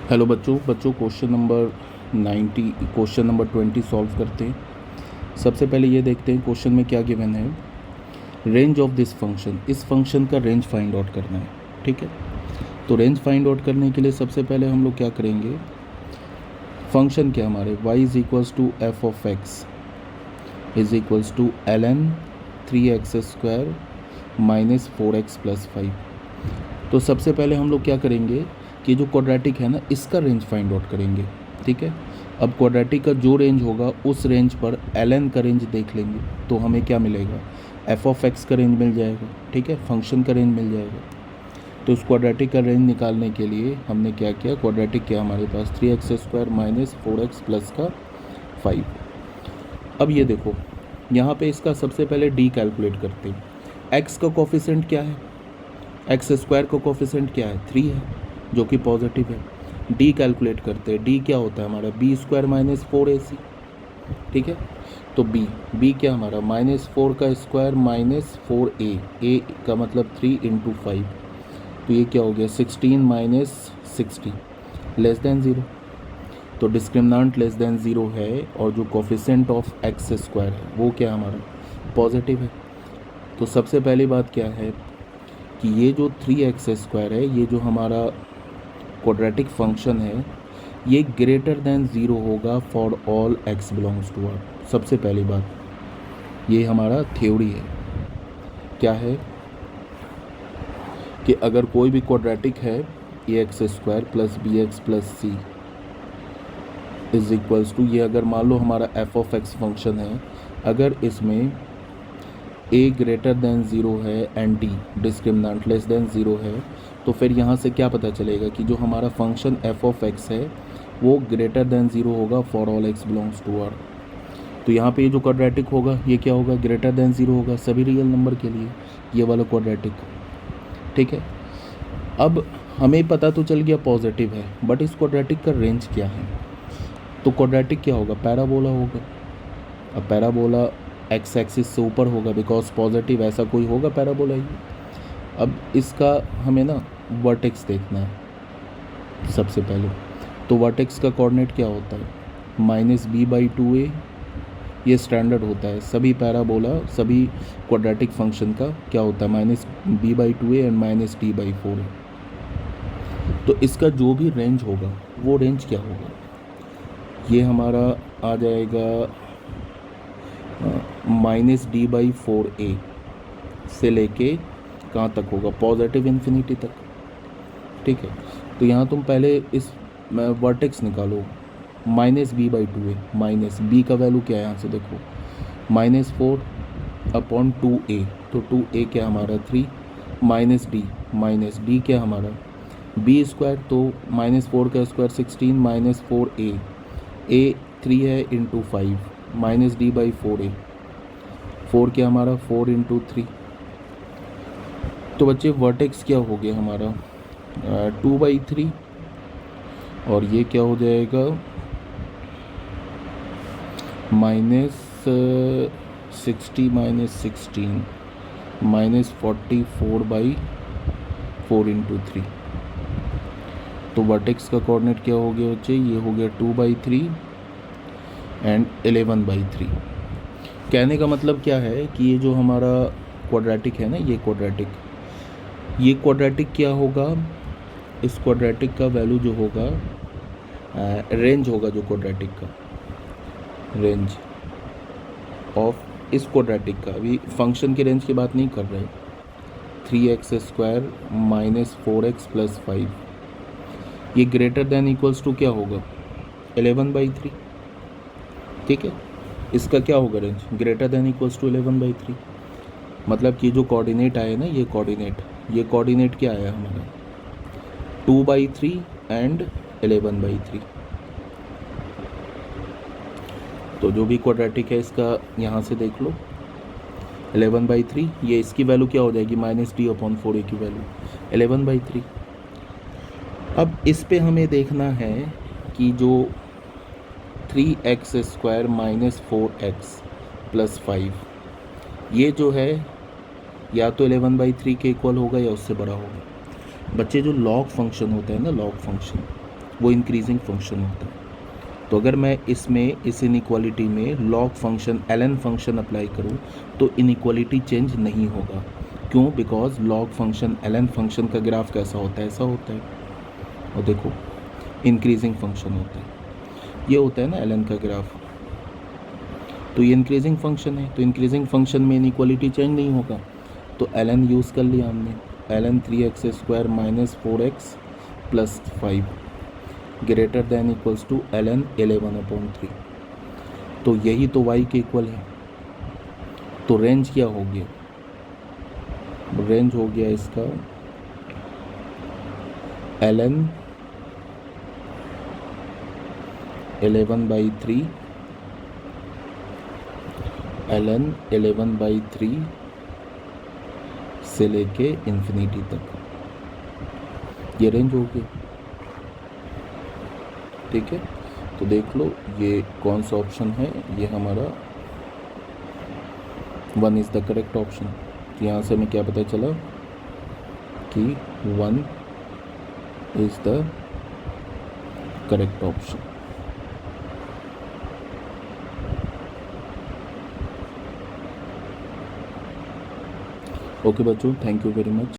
Hello बच्चों question number 20 solve करते हैं। सबसे पहले ये देखते हैं क्वेश्चन में क्या गिवन है। रेंज ऑफ दिस फंक्शन, इस फंक्शन का रेंज फाइंड आउट करना है। ठीक है, तो रेंज फाइंड आउट करने के लिए सबसे पहले हम लोग क्या करेंगे, फंक्शन क्या हमारे y is equals to f of x is equals to ln 3x² minus 4x plus 5। तो सबसे पहले हम लोग क्या करेंगे कि जो क्वाड्रेटिक है ना, इसका रेंज फाइंड आउट करेंगे। ठीक है, अब क्वाड्रेटिक का जो रेंज होगा उस रेंज पर ln का रेंज देख लेंगे, तो हमें क्या मिलेगा, एफ ऑफ एक्स का रेंज मिल जाएगा। ठीक है, फंक्शन का रेंज मिल जाएगा। तो उस क्वाड्रेटिक का रेंज निकालने के लिए हमने क्या किया, क्वाड्रेटिक क्या हमारे पास 3x² माइनस 4x प्लस का 5। अब ये देखो, यहाँ पे इसका सबसे पहले डी कैलकुलेट करते हैं। एक्स का कोफिशिएंट क्या है, x² का कोफिशिएंट क्या है, 3 है, जो कि पॉजिटिव है। डी कैलकुलेट करते हैं, डी क्या होता है हमारा b² माइनस 4ac। ठीक है, तो b क्या हमारा -4 का स्क्वायर माइनस 4a, a का मतलब 3 इंटू 5, तो ये क्या हो गया 16 माइनस 60 लेस देन 0। तो डिस्क्रिमिनेंट लेस देन 0 है और जो कोफिशिएंट ऑफ x² है वो क्या हमारा पॉजिटिव है। तो सबसे पहली बात क्या है कि ये जो 3x² है, ये जो हमारा क्वाड्रेटिक फंक्शन है, ये ग्रेटर देन 0 होगा for all x belongs to R. सबसे पहली बात, ये हमारा थ्योरी है, क्या है कि अगर कोई भी क्वाड्रेटिक है ax² plus bx plus c is equals to, ये अगर मान लो हमारा एफ ऑफ एक्स फंक्शन है, अगर इसमें a ग्रेटर देन 0 है and d discriminant less than 0 है, तो फिर यहाँ से क्या पता चलेगा कि जो हमारा फंक्शन एफ ऑफ एक्स है वो ग्रेटर देन 0 होगा for all x belongs to R. तो यहाँ पे ये जो क्वाड्रेटिक होगा ये क्या होगा, ग्रेटर देन 0 होगा सभी रियल नंबर के लिए, ये वाला क्वाड्रेटिक। ठीक है, अब हमें पता तो चल गया पॉजिटिव है, बट इस क्वाड्रेटिक का रेंज क्या है। तो क्वाड्रेटिक क्या होगा, पैराबोला होगा। अब पैराबोला एक्स एक्सिस से ऊपर होगा, बिकॉज पॉजिटिव ऐसा कोई होगा पैराबोला ही। अब इसका हमें ना वर्टेक्स देखना है सबसे पहले। तो वर्टेक्स का कोऑर्डिनेट क्या होता है, -b/2a, ये स्टैंडर्ड होता है सभी पैराबोला, सभी क्वाड्रेटिक फंक्शन का क्या होता है -b/2a एंड -d/4a। तो इसका जो भी रेंज होगा वो रेंज क्या होगा, ये हमारा आ जाएगा -d/4a से लेके कहाँ तक होगा, पॉजिटिव इन्फिनिटी तक। ठीक है, तो यहाँ तुम पहले इस वर्टेक्स निकालो, -b/2a, माइनस b का वैल्यू क्या है यहाँ से देखो, -4/2a, तो 2a क्या हमारा 3, माइनस d क्या हमारा b², तो -4 का स्क्वायर 16 माइनस 4a, a 3 है इंटू 5 -d/4a, 4 क्या हमारा 4 इंटू 3। तो बच्चे वर्टेक्स क्या हो गया हमारा 2/3, और ये क्या हो जाएगा -60 माइनस 16 -44/4 इंटू 3। तो वर्टेक्स का कोऑर्डिनेट क्या हो गया बच्चे, ये हो गया 2/3 एंड 11/3। कहने का मतलब क्या है कि ये जो हमारा क्वाड्रेटिक है ना, ये क्वाड्रेटिक क्या होगा, इस क्वाड्रेटिक का वैल्यू जो होगा, रेंज होगा, जो क्वाड्रेटिक का रेंज ऑफ इस क्वाड्रेटिक का, अभी फंक्शन की रेंज की बात नहीं कर रहे, 3x² माइनस 4x प्लस 5, ये ग्रेटर देन इक्वल्स टू क्या होगा 11/3। ठीक है, इसका क्या होगा range, greater than equals to 11/3, मतलब कि जो कोऑर्डिनेट आए ना, ये कोऑर्डिनेट क्या आया हमारा 2/3 एंड 11/3। तो जो भी क्वाड्रेटिक है इसका यहाँ से देख लो 11/3, ये इसकी वैल्यू क्या हो जाएगी -d/4a की वैल्यू 11/3। अब इस पे हमें देखना है कि जो 3x² माइनस 4x प्लस 5, ये जो है या तो 11/3 के इक्वल होगा या उससे बड़ा होगा। बच्चे जो लॉग फंक्शन होता है ना, लॉग फंक्शन, वो इंक्रीजिंग फंक्शन होता है। तो अगर मैं इसमें इस इनइक्वालिटी में log function ln function apply करूँ तो इनइक्वालिटी चेंज नहीं होगा। क्यों? Because log function ln function का ग्राफ कैसा होता है? ऐसा होता है। और देखो इंक्रीजिंग फंक्शन होता है, ये होता है ना ln का ग्राफ। तो ये इंक्रीजिंग फंक्शन है, तो इंक्रीजिंग फंक्शन में इनइक्वालिटी चेंज नहीं होगा। तो ln यूज़ कर लिया हमने, ln 3x² minus 4x plus 5 greater than equals to ln 11/3। तो यही तो y के इक्वल है। तो रेंज क्या हो गया? रेंज हो गया इसका ln 11/3 ln 11/3 से लेके इन्फिनिटी तक, ये रेंज हो गई। ठीक है, तो देख लो ये कौन सा ऑप्शन है, ये हमारा 1 इज़ द करेक्ट ऑप्शन। तो यहाँ से हमें क्या पता चला कि 1 is the correct option. Okay बच्चों, थैंक यू वेरी मच।